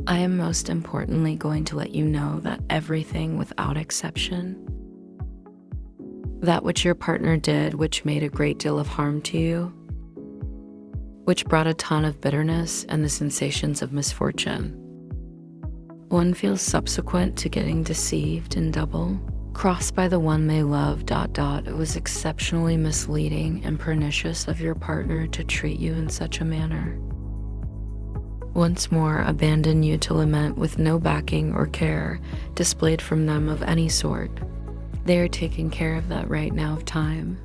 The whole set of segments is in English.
I am most importantly going to let you know that everything without exception, that which your partner did, which made a great deal of harm to you, which brought a ton of bitterness and the sensations of misfortune, one feels subsequent to getting deceived in double, crossed by the one they love, It was exceptionally misleading and pernicious of your partner to treat you in such a manner. Once more, abandon you to lament with no backing or care displayed from them of any sort. They are taking care of that right now of time.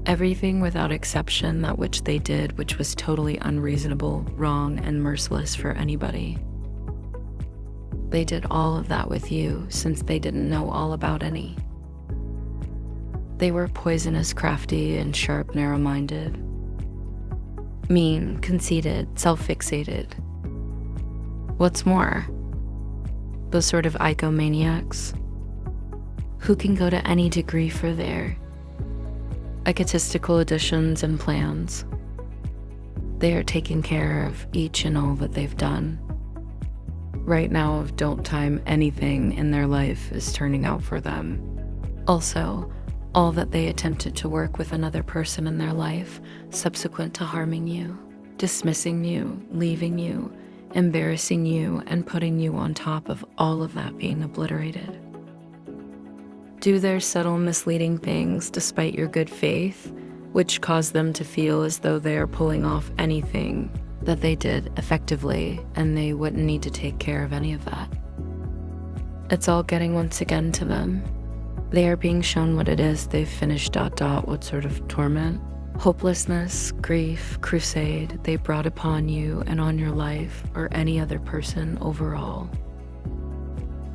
Everything without exception, that which they did, which was totally unreasonable, wrong, and merciless for anybody. They did all of that with you since they didn't know all about any. They were poisonous, crafty, and sharp, narrow-minded. Mean, conceited, self-fixated. What's more, those sort of egomaniacs who can go to any degree for their egotistical additions and plans. They are taking care of each and all that they've done. Right now, don't time anything in their life is turning out for them. Also, all that they attempted to work with another person in their life, subsequent to harming you, dismissing you, leaving you, embarrassing you, and putting you on top of all of that being obliterated. Do their subtle misleading things despite your good faith, which cause them to feel as though they are pulling off anything that they did effectively, and they wouldn't need to take care of any of that. It's all getting once again to them. They are being shown what it is they've finished, what sort of torment, hopelessness, grief, crusade they brought upon you and on your life or any other person overall.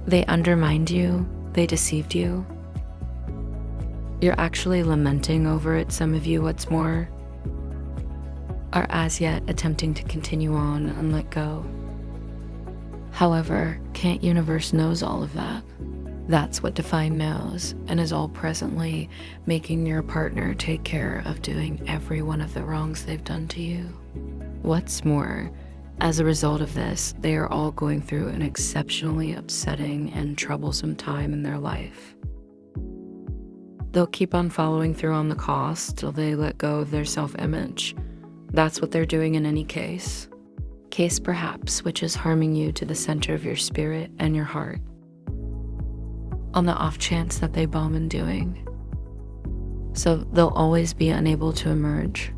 They undermined you, they deceived you. You're actually lamenting over it, some of you, what's more, are as yet attempting to continue on and let go. However, Can't Universe knows all of that. That's what Define knows, and is all presently making your partner take care of doing every one of the wrongs they've done to you. What's more, as a result of this, they are all going through an exceptionally upsetting and troublesome time in their life. They'll keep on following through on the cost till they let go of their self-image. That's what they're doing in any case. Case perhaps which is harming you to the center of your spirit and your heart. On the off chance that they bomb in doing. So they'll always be unable to emerge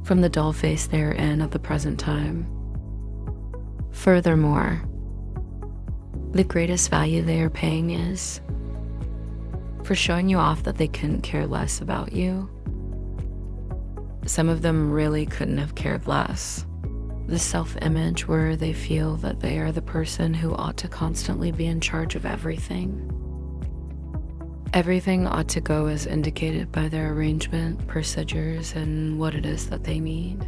from the dull phase they're in at the present time. Furthermore, the greatest value they are paying is for showing you off that they couldn't care less about you. Some of them really couldn't have cared less. The self-image where they feel that they are the person who ought to constantly be in charge of everything. Everything ought to go as indicated by their arrangement, procedures, and what it is that they need.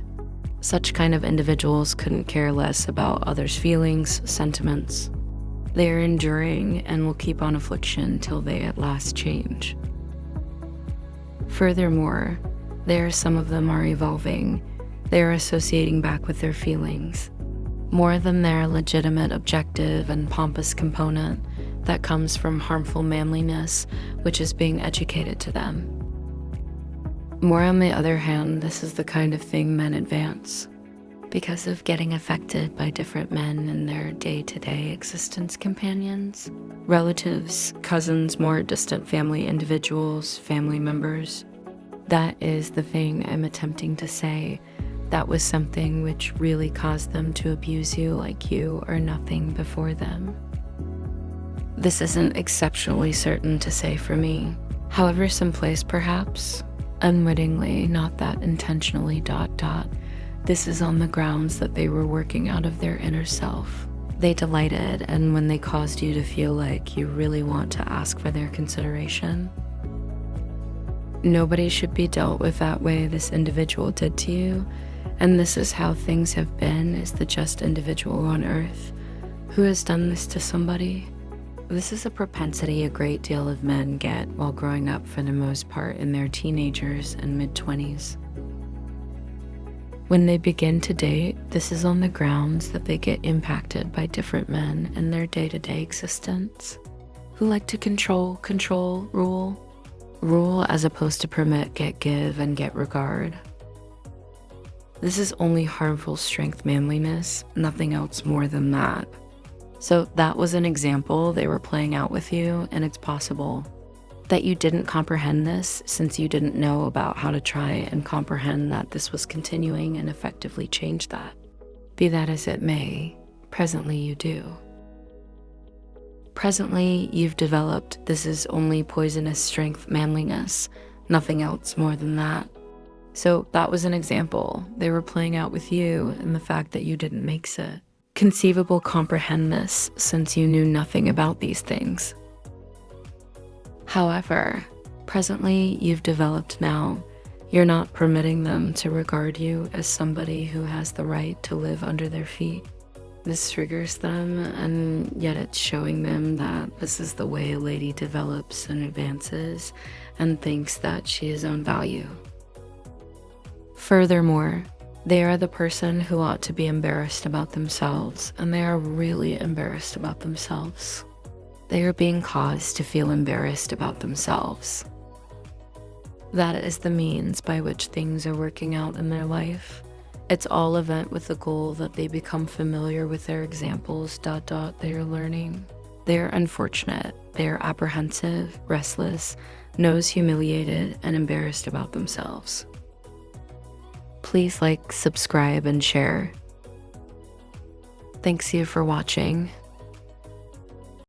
Such kind of individuals couldn't care less about others' feelings, sentiments. They are enduring and will keep on affliction till they at last change. Furthermore, some of them are evolving. They are associating back with their feelings, more than their legitimate objective and pompous component that comes from harmful manliness, which is being educated to them. More on the other hand, this is the kind of thing men advance because of getting affected by different men and their day-to-day existence companions, relatives, cousins, more distant family individuals, family members. That is the thing I'm attempting to say. That was something which really caused them to abuse you like you are nothing before them. This isn't exceptionally certain to say for me. However, someplace perhaps, unwittingly, not that intentionally, this is on the grounds that they were working out of their inner self. They delighted, and when they caused you to feel like you really want to ask for their consideration, nobody should be dealt with that way this individual did to you, and this is how things have been, is the just individual on earth who has done this to somebody. This is a propensity a great deal of men get while growing up, for the most part in their teenagers and mid-20s. When they begin to date, This is on the grounds that they get impacted by different men in their day-to-day existence who like to control, rule. Rule as opposed to permit, get, give, and get regard. This is only harmful strength manliness, nothing else more than that. So that was an example they were playing out with you, and it's possible that you didn't comprehend this since you didn't know about how to try and comprehend that this was continuing and effectively change that. Be that as it may, presently you do. Presently, you've developed this is only poisonous strength manliness, nothing else more than that. So that was an example. They were playing out with you and the fact that you didn't make it. Conceivable comprehend this since you knew nothing about these things. However, presently you've developed now. You're not permitting them to regard you as somebody who has the right to live under their feet. This triggers them, and yet it's showing them that this is the way a lady develops and advances and thinks that she is on value. Furthermore, they are the person who ought to be embarrassed about themselves, and they are really embarrassed about themselves. They are being caused to feel embarrassed about themselves. That is the means by which things are working out in their life. It's all event with the goal that they become familiar with their examples, they are learning. They are unfortunate, they are apprehensive, restless, knows humiliated, and embarrassed about themselves. Please like, subscribe, and share. Thanks you for watching.